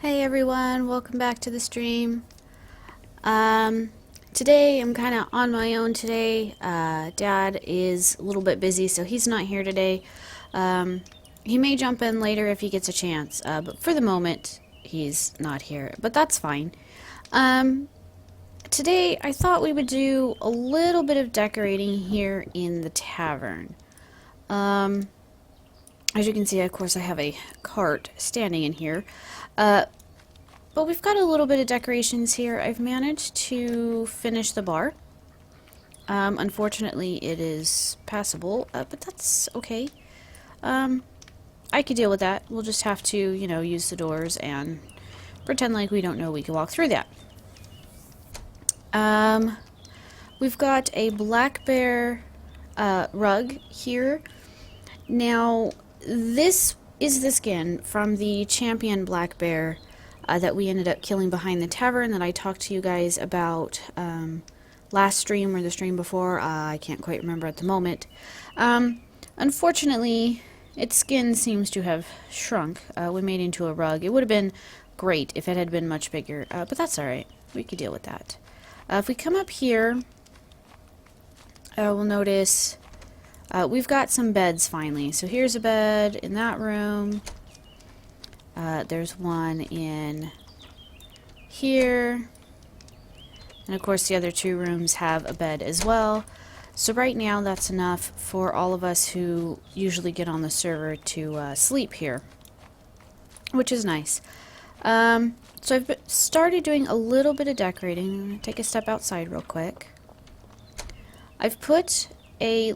Hey everyone, welcome back to the stream. Today I'm kind of on my own today. Dad is a little bit busy, so he's not here today. He may jump in later if he gets a chance, but for the moment he's not here, but that's fine. Today I thought we would do a little bit of decorating here in the tavern. As you can see, of course, I have a cart standing in here. But we've got a little bit of decorations here. I've managed to finish the bar. Unfortunately, it is passable, but that's okay. I could deal with that. We'll just have to, use the doors and pretend like we don't know we can walk through that. We've got a black bear rug here. Now, this is the skin from the champion black bear that we ended up killing behind the tavern that I talked to you guys about last stream or the stream before. I can't quite remember at the moment. Unfortunately, its skin seems to have shrunk when made into a rug. It would have been great if it had been much bigger, but that's alright. We could deal with that. If we come up here, we'll notice we've got some beds finally. So here's a bed in that room. There's one in here. And of course the other two rooms have a bed as well. So right now that's enough for all of us who usually get on the server to sleep here, which is nice. So I've started doing a little bit of decorating. I'm going to take a step outside real quick. I've put a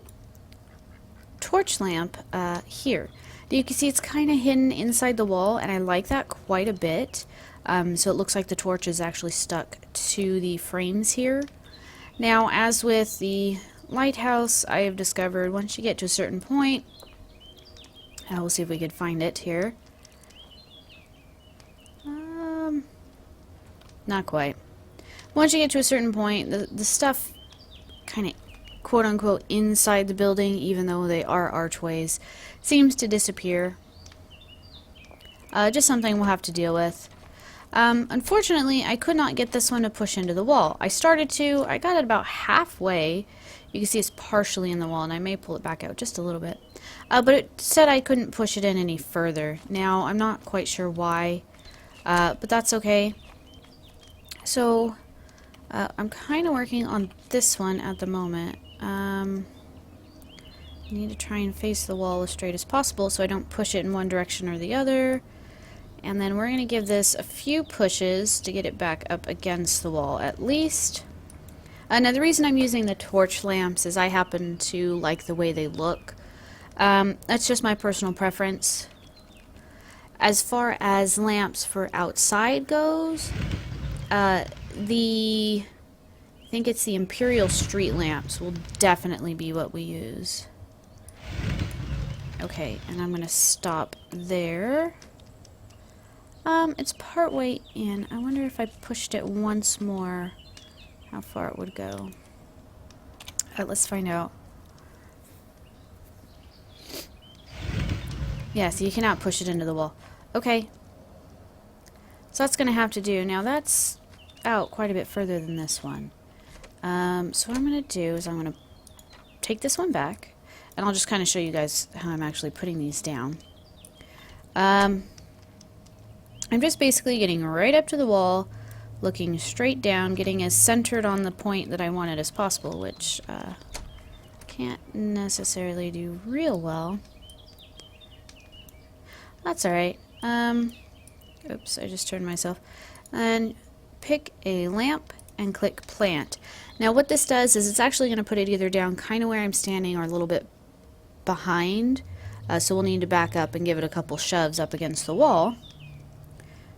torch lamp here. You can see it's kind of hidden inside the wall, and I like that quite a bit. So it looks like the torch is actually stuck to the frames here. Now, as with the lighthouse, I have discovered once you get to a certain point, we'll see if we could find it here. Not quite. Once you get to a certain point, the stuff kind of quote-unquote inside the building, even though they are archways, seems to disappear. Just something we'll have to deal with. Unfortunately, I could not get this one to push into the wall. I started to. I got it about halfway. You can see it's partially in the wall, and I may pull it back out just a little bit. But it said I couldn't push it in any further. Now, I'm not quite sure why, but that's okay. So, I'm kind of working on this one at the moment. I need to try and face the wall as straight as possible so I don't push it in one direction or the other. And then we're going to give this a few pushes to get it back up against the wall at least. Now the reason I'm using the torch lamps is I happen to like the way they look. That's just my personal preference. As far as lamps for outside goes, I think it's the Imperial street lamps will definitely be what we use. Okay, and I'm gonna stop there. It's part way in. I wonder if I pushed it once more, how far it would go. Let's find out. Yeah, so you cannot push it into the wall. Okay. So that's gonna have to do. Now that's out quite a bit further than this one. So what I'm going to do is I'm going to take this one back, and I'll just kind of show you guys how I'm actually putting these down. I'm just basically getting right up to the wall, looking straight down, getting as centered on the point that I want it as possible, which can't necessarily do real well. That's alright. Oops, I just turned myself. And pick a lamp and click plant. Now what this does is it's actually going to put it either down kind of where I'm standing or a little bit behind. So we'll need to back up and give it a couple shoves up against the wall.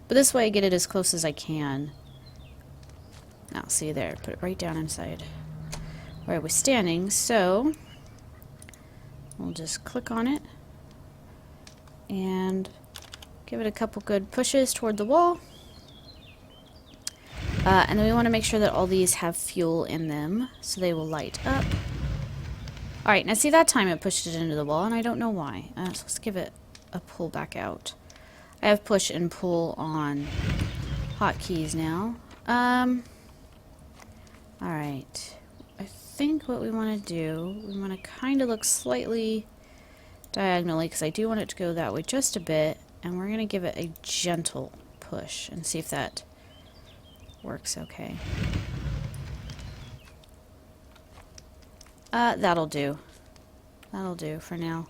But this way I get it as close as I can. Now see there, put it right down inside where I was standing. So we'll just click on it and give it a couple good pushes toward the wall. And then we want to make sure that all these have fuel in them, so they will light up. Alright, now see that time it pushed it into the wall, and I don't know why. So let's give it a pull back out. I I have push and pull on hotkeys now. Alright. I think what we want to do, we want to kind of look slightly diagonally, because I do want it to go that way just a bit, and we're going to give it a gentle push and see if that works okay. That'll do. That'll do for now.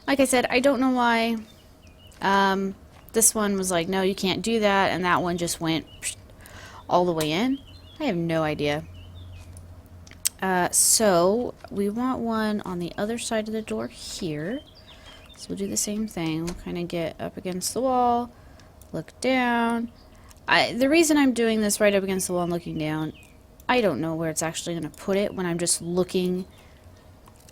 Like I said, I don't know why this one was like, no, you can't do that, and that one just went all the way in. I have no idea. So we want one on the other side of the door here. So we'll do the same thing. We'll kind of get up against the wall, look down. The reason I'm doing this right up against the wall and looking down, I don't know where it's actually going to put it when I'm just looking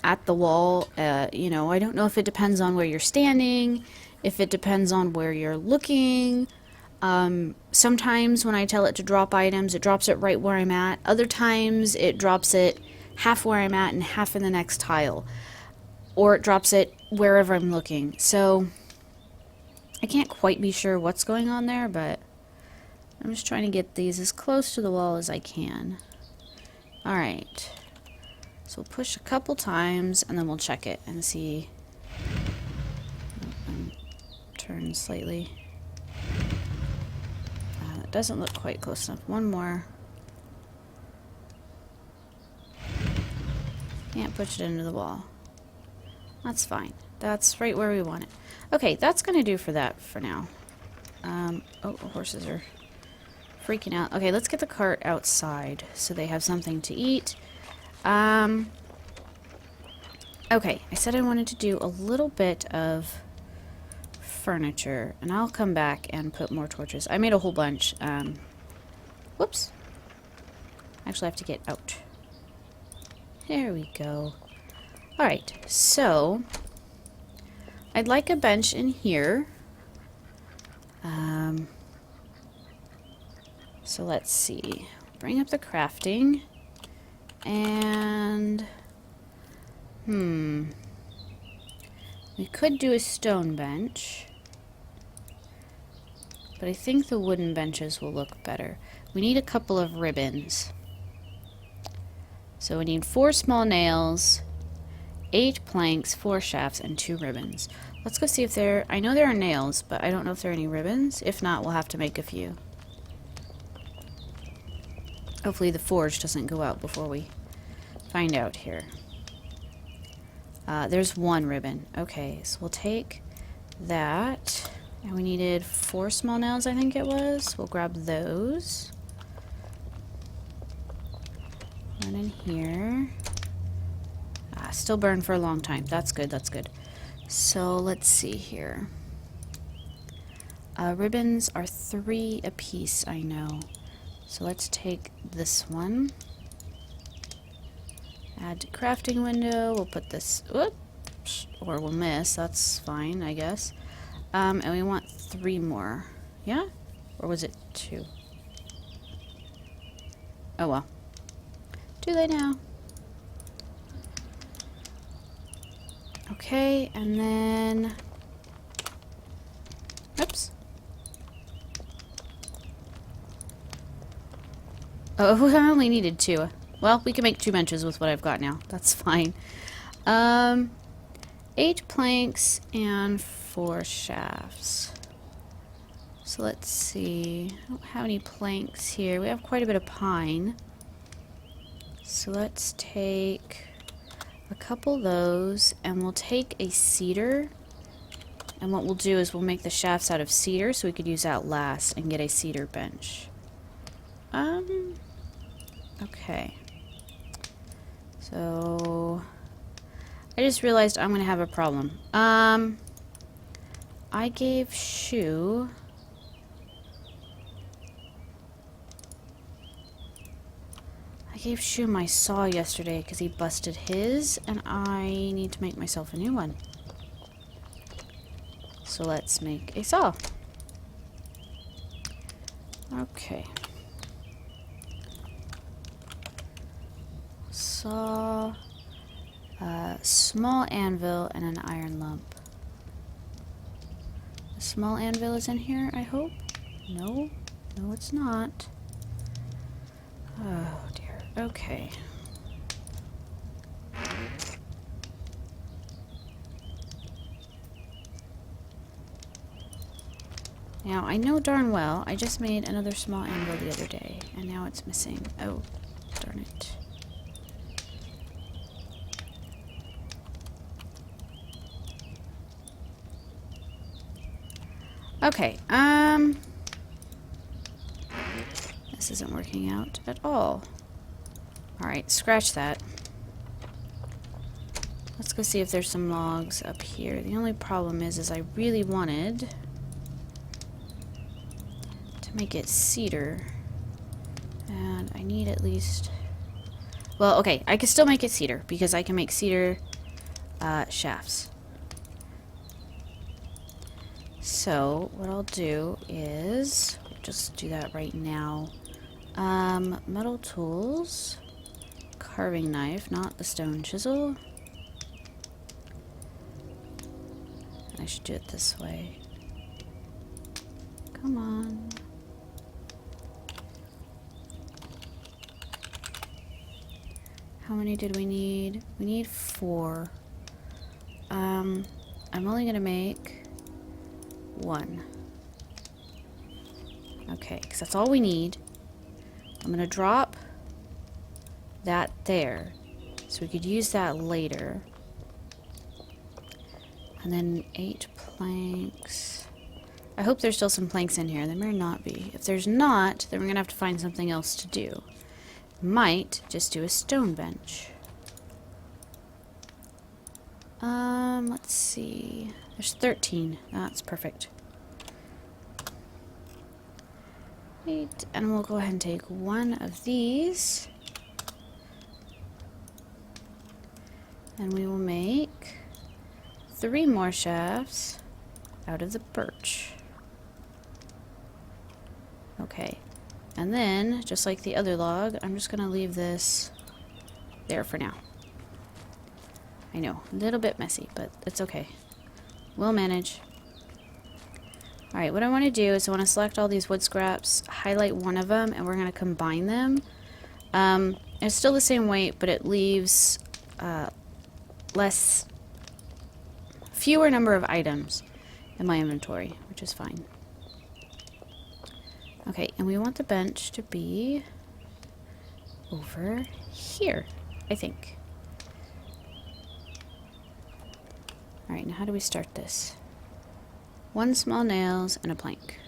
at the wall. You know, I don't know if it depends on where you're standing, if it depends on where you're looking. Sometimes when I tell it to drop items, it drops it right where I'm at. Other times it drops it half where I'm at and half in the next tile. Or it drops it wherever I'm looking. So I can't quite be sure what's going on there, but I'm just trying to get these as close to the wall as I can. Alright. So we'll push a couple times and then we'll check it and see. Turn slightly. It doesn't look quite close enough. One more. Can't push it into the wall. That's fine. That's right where we want it. Okay, that's going to do for that for now. Oh, the horses are freaking out. Okay, let's get the cart outside so they have something to eat. Okay, I said I wanted to do a little bit of furniture, and I'll come back and put more torches. I made a whole bunch. Whoops. Actually, I have to get out. There we go. Alright, so I'd like a bench in here. So let's see. Bring up the crafting. And we could do a stone bench, but I think the wooden benches will look better. We need a couple of ribbons. So we need 4 small nails, 8 planks, 4 shafts, and 2 ribbons. Let's go see if there... I know there are nails, but I don't know if there are any ribbons. If not, we'll have to make a few. Hopefully the forge doesn't go out before we find out here. There's 1 ribbon. Okay, so we'll take that. And we needed 4 small nails, I think it was. We'll grab those. One in here. Still burn for a long time. That's good, that's good. So let's see here. Ribbons are 3 apiece, I know. So let's take this one. Add to crafting window. We'll put this... Whoops, or we'll miss. That's fine, I guess. And we want 3 more. Yeah? Or was it 2? Oh well. Too late now. Okay, and then... Oops. Oh, I only needed 2. Well, we can make 2 benches with what I've got now. That's fine. 8 planks and 4 shafts. So let's see. I don't have any planks here. We have quite a bit of pine. So let's take a couple of those, and we'll take a cedar. And what we'll do is we'll make the shafts out of cedar so we could use that last and get a cedar bench. Okay. So I just realized I'm going to have a problem. I gave Shu my saw yesterday because he busted his, and I need to make myself a new one. So let's make a saw. Okay. Saw, small anvil, and an iron lump. small anvil is in here, I hope. No. No, it's not. Oh, dear. Okay. Now, I know darn well I just made another small anvil the other day, and now it's missing. Oh, darn it. Okay, this isn't working out at all. Alright, scratch that. Let's go see if there's some logs up here. The only problem is I really wanted to make it cedar. And I need at least... Well, okay, I can still make it cedar, because I can make cedar shafts. So, what I'll do is... just do that right now. Metal tools. Carving knife, not the stone chisel. I should do it this way. Come on. How many did we need? We need 4. I'm only gonna make 1. Okay, because that's all we need. I'm gonna drop that there, so we could use that later. And then 8 planks. I hope there's still some planks in here. There may not be. If there's not, then we're gonna have to find something else to do. Might just do a stone bench. Let's see. There's 13. That's perfect. 8, and we'll go ahead and take 1 of these. And we will make 3 more shafts out of the birch. Okay. And then, just like the other log, I'm just going to leave this there for now. I know, a little bit messy, but it's okay. We'll manage. Alright, what I want to do is I want to select all these wood scraps, highlight one of them, and we're going to combine them. It's still the same weight, but it leaves fewer number of items in my inventory, which is fine. Okay, and we want the bench to be over here, I think. Alright, now how do we start this? 1 small nails and a plank.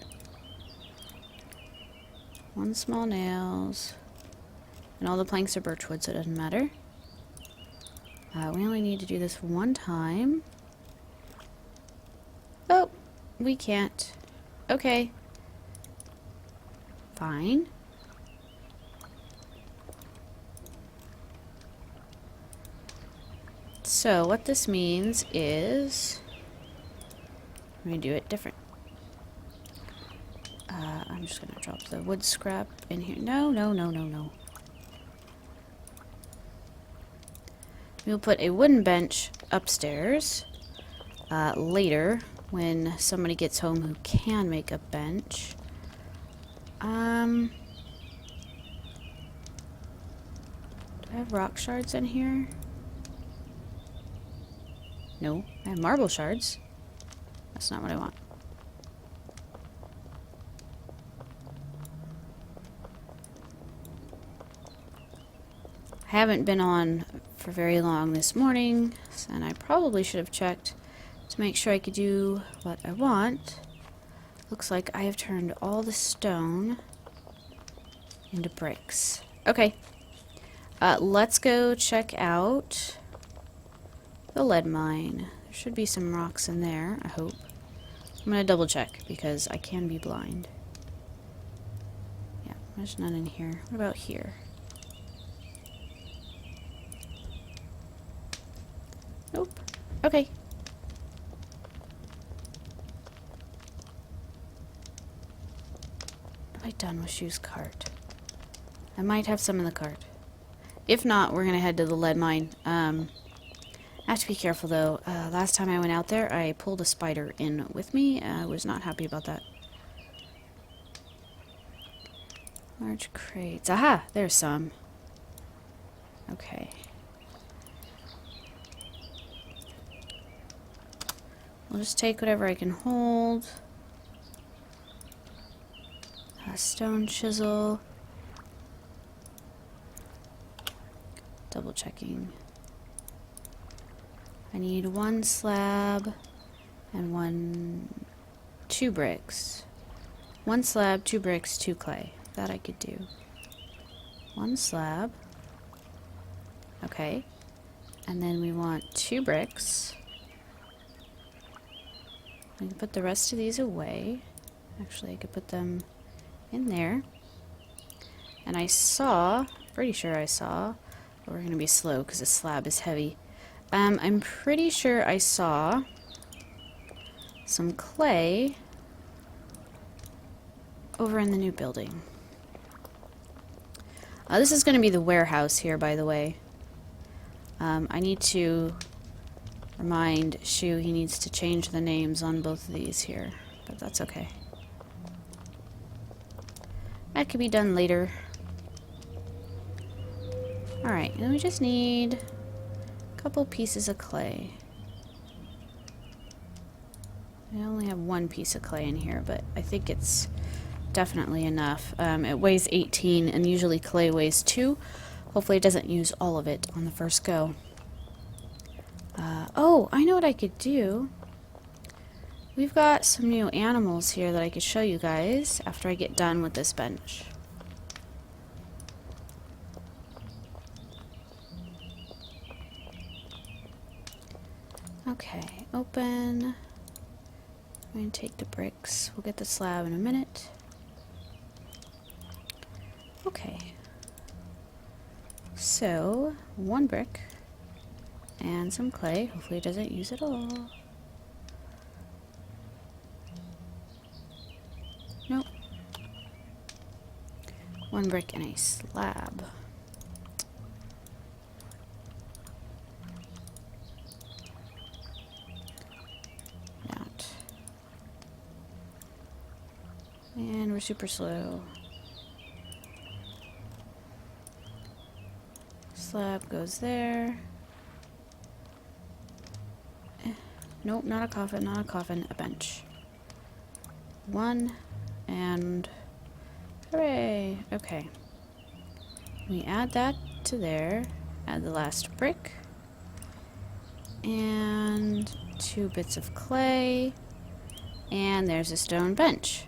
1 small nails. And all the planks are birchwood, so it doesn't matter. We only need to do this 1 time. Oh, we can't. Okay. Fine. So what this means is I'm going to do it different. I'm just going to drop the wood scrap in here. No, no, no, no, no. We'll put a wooden bench upstairs later when somebody gets home who can make a bench. Do I have rock shards in here? No, I have marble shards. That's not what I want. I haven't been on for very long this morning, and I probably should have checked to make sure I could do what I want. Looks like I have turned all the stone into bricks. Okay. Let's go check out the lead mine. There should be some rocks in there, I hope. I'm going to double check because I can be blind. Yeah, there's none in here. What about here? Nope. Okay. What have I done with Shu's cart? I might have some in the cart. If not, we're going to head to the lead mine. I have to be careful though. Last time I went out there, I pulled a spider in with me. I was not happy about that. Large crates. Aha! There's some. Okay. We'll just take whatever I can hold. A stone chisel. Double checking. I need 1 slab and 2 bricks. 1 slab, 2 bricks, 2 clay. That I could do. 1 slab. Okay. And then we want 2 bricks. I can put the rest of these away. Actually, I could put them in there. And I saw, pretty sure I saw, but we're going to be slow because the slab is heavy. I'm pretty sure I saw some clay over in the new building. This is going to be the warehouse here, by the way. I need to remind Shu he needs to change the names on both of these here, but that's okay. That could be done later. Alright, and we just need a couple pieces of clay. I only have 1 piece of clay in here, but I think it's definitely enough. It weighs 18, and usually clay weighs 2. Hopefully it doesn't use all of it on the first go. Oh, I know what I could do. We've got some new animals here that I could show you guys after I get done with this bench. Okay, open. I'm going to take the bricks. We'll get the slab in a minute. Okay. So, 1 brick and some clay. Hopefully it doesn't use it all. Nope. 1 brick and a slab. That. And we're super slow. Slab goes there. Nope, not a coffin, not a coffin, a bench. 1 and hooray! Okay. We add that to there. Add the last brick. And 2 bits of clay. And there's a stone bench.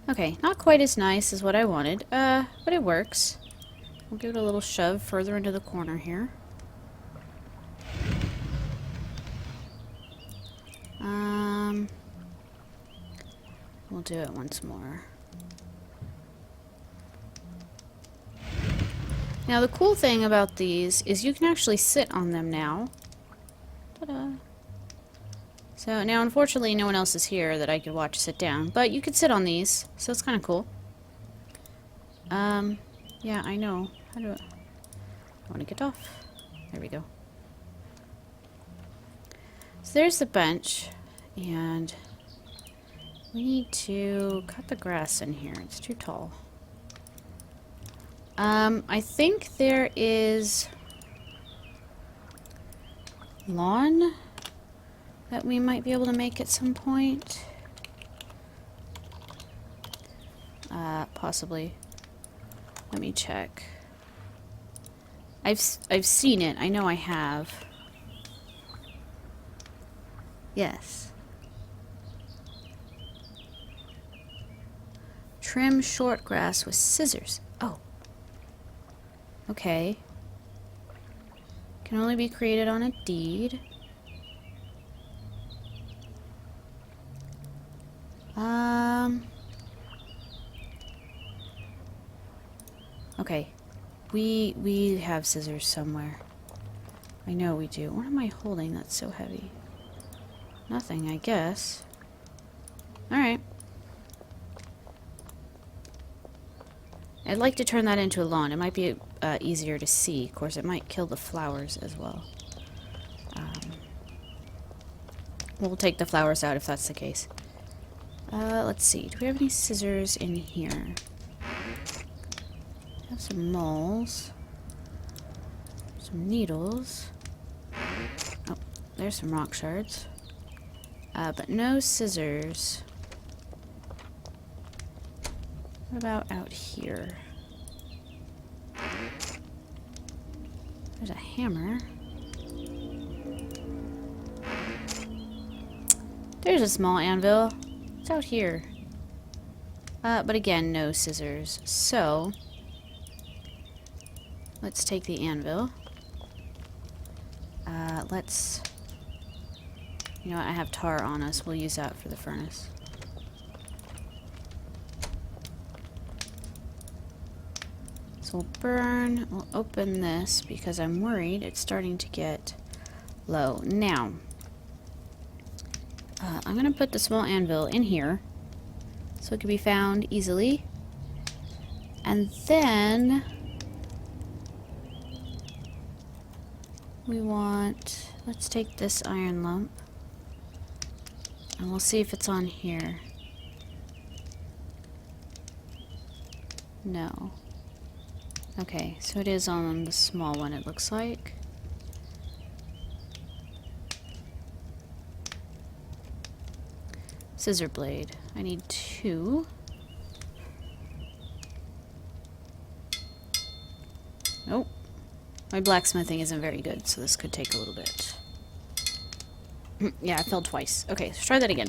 Okay, not quite as nice as what I wanted, but it works. We'll give it a little shove further into the corner here. We'll do it once more. Now the cool thing about these is you can actually sit on them now. Ta-da! So now unfortunately no one else is here that I could watch sit down, but you could sit on these, so it's kind of cool. Yeah, I know. How do I want to get off? There we go. So there's the bench, and we need to cut the grass in here. It's too tall. I think there is lawn that we might be able to make at some point. Possibly. Let me check. I've seen it. I know I have. Yes. Trim short grass with scissors. Oh. Okay. Can only be created on a deed. Okay. We have scissors somewhere. I know we do. What am I holding that's so heavy? Nothing, I guess. Alright. I'd like to turn that into a lawn. It might be easier to see. Of course, it might kill the flowers as well. We'll take the flowers out if that's the case. Let's see. Do we have any scissors in here? I have some moles. Some needles. Oh, there's some rock shards. But no scissors. What about out here? There's a hammer. There's a small anvil. It's out here. But again, no scissors. So, let's take the anvil. Let's... You know what, I have tar on us. We'll use that for the furnace. So we'll burn, we'll open this because I'm worried it's starting to get low. Now, I'm going to put the small anvil in here so it can be found easily. And then we want, let's take this iron lump and we'll see if it's on here. No. Okay, so it is on the small one, it looks like. Scissor blade. I need 2. Nope. My blacksmithing isn't very good, so this could take a little bit. Yeah, I fell twice. Okay, let's try that again.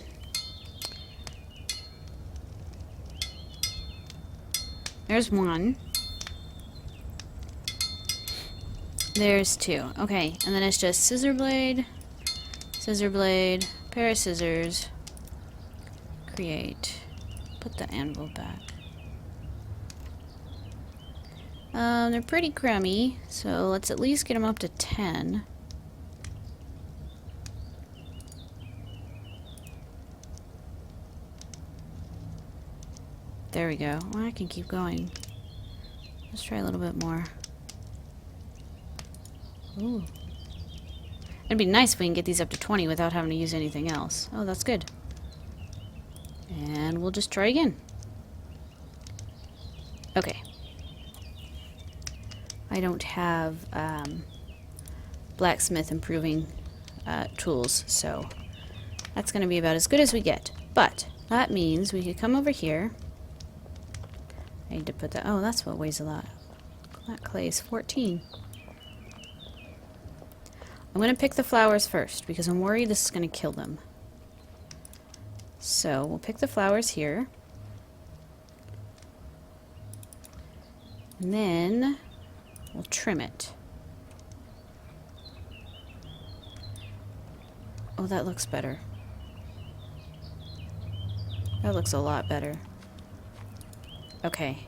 There's 1. There's 2. Okay, and then it's just scissor blade, pair of scissors, create, put the anvil back. They're pretty crummy, so let's at least get them up to 10. There we go. Well, I can keep going. Let's try a little bit more. Ooh. It'd be nice if we can get these up to 20 without having to use anything else. Oh, that's good. And we'll just try again. Okay. I don't have blacksmith improving tools, so that's going to be about as good as we get. But that means we could come over here. I need to put that... Oh, that's what weighs a lot. That clay is 14. I'm going to pick the flowers first because I'm worried this is going to kill them. So we'll pick the flowers here. And then we'll trim it. Oh, that looks better. That looks a lot better. Okay.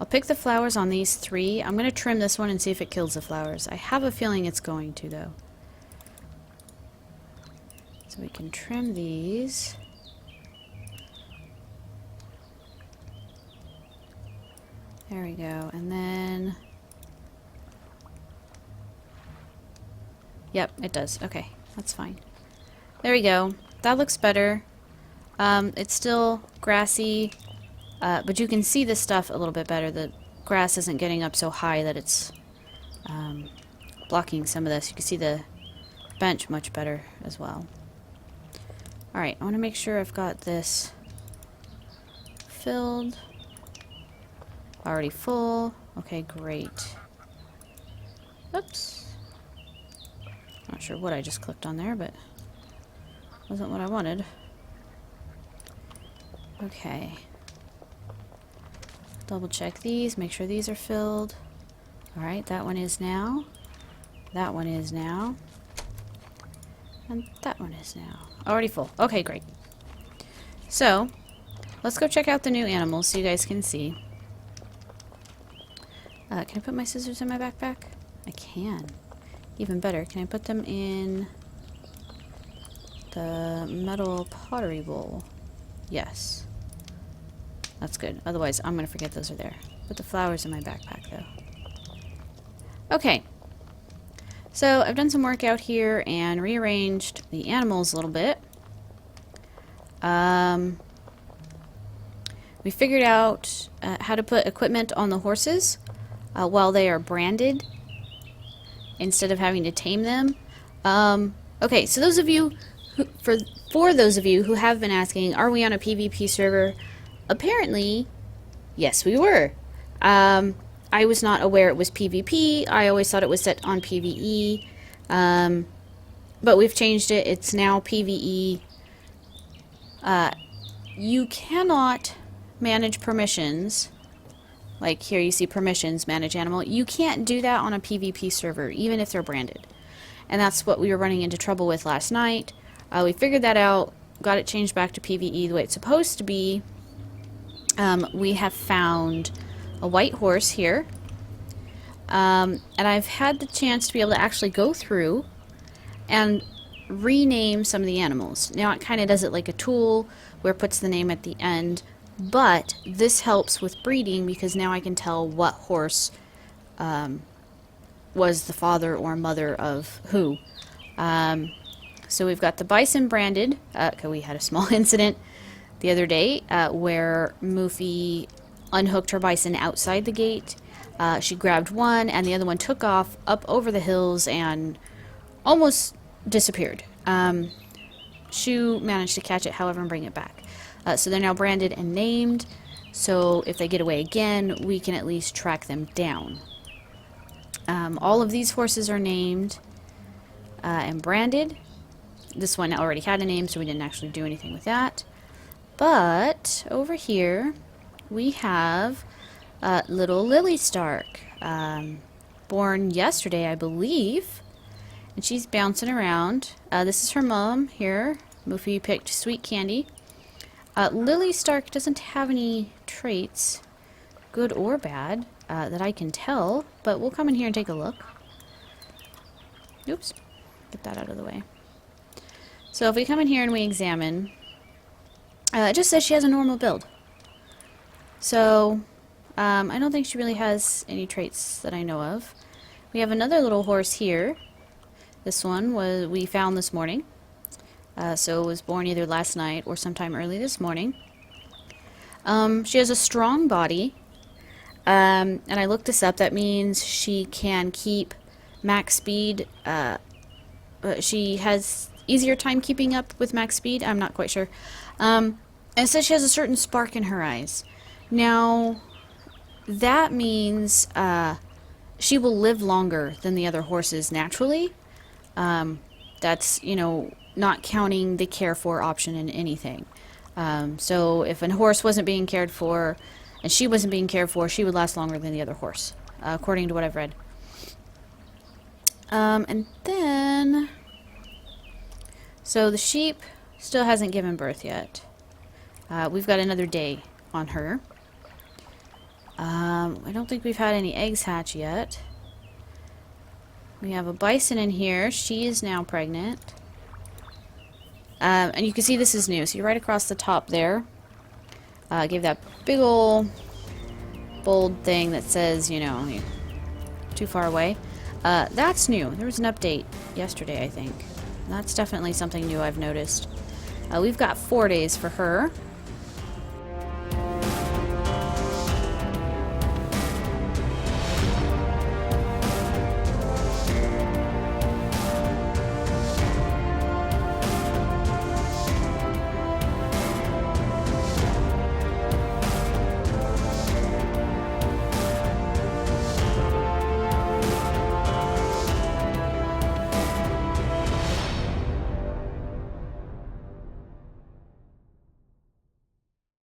I'll pick the flowers on these 3. I'm going to trim this one and see if it kills the flowers. I have a feeling it's going to, though. So we can trim these. There we go. And then... Yep, it does. Okay, that's fine. There we go. That looks better. It's still grassy, but you can see this stuff a little bit better. The grass isn't getting up so high that it's blocking some of this. You can see the bench much better as well. Alright, I want to make sure I've got this filled. Already full. Okay, great. Oops. Not sure what I just clicked on there, but wasn't what I wanted. Okay. Double check these, make sure these are filled. Alright, that one is now. That one is now. And that one is now. Already full. Okay, great. So, let's go check out the new animals so you guys can see. Can I put my scissors in my backpack? I can. Even better, can I put them in the metal pottery bowl? Yes. That's good. Otherwise, I'm going to forget those are there. Put the flowers in my backpack, though. Okay. So, I've done some work out here and rearranged the animals a little bit. We figured out how to put equipment on the horses while they are branded instead of having to tame them. Okay, so those of you for those of you who have been asking, are we on a PvP server? Apparently, yes, we were. I was not aware it was PvP. I always thought it was set on PvE. But we've changed it. It's now PvE. You cannot manage permissions. Like here you see permissions, manage animal. You can't do that on a PvP server, even if they're branded. And that's what we were running into trouble with last night. We figured that out, got it changed back to PvE the way it's supposed to be. We have found a white horse here. And I've had the chance to be able to actually go through and rename some of the animals. Now it kind of does it like a tool where it puts the name at the end, but this helps with breeding because now I can tell what horse was the father or mother of who. So we've got the bison branded. We had a small incident the other day where Moofy unhooked her bison outside the gate. She grabbed one and the other one took off up over the hills and almost disappeared. Shu managed to catch it, however, and bring it back. So they're now branded and named, so if they get away again, we can at least track them down. All of these horses are named and branded. This one already had a name, so we didn't actually do anything with that. But over here, we have little Lily Stark, born yesterday, I believe. And she's bouncing around. This is her mom here. Moofy picked Sweet Candy. Lily Stark doesn't have any traits, good or bad, that I can tell. But we'll come in here and take a look. Oops. Get that out of the way. So if we come in here and we examine, it just says she has a normal build. So, I don't think she really has any traits that I know of. We have another little horse here. This one we found this morning. So it was born either last night or sometime early this morning. She has a strong body. And I looked this up. That means she can keep max speed. She has easier time keeping up with max speed. I'm not quite sure. And it says she has a certain spark in her eyes. Now, that means she will live longer than the other horses naturally. That's, you know, not counting the care for option in anything. So if a horse wasn't being cared for and she wasn't being cared for, she would last longer than the other horse, according to what I've read. And then, so the sheep still hasn't given birth yet. We've got another day on her. I don't think we've had any eggs hatch yet. We have a bison in here. She is now pregnant. And you can see this is new. So you're right across the top there. Give that big ol' bold thing that says, you know, too far away. That's new. There was an update yesterday, I think. That's definitely something new I've noticed. We've got 4 days for her.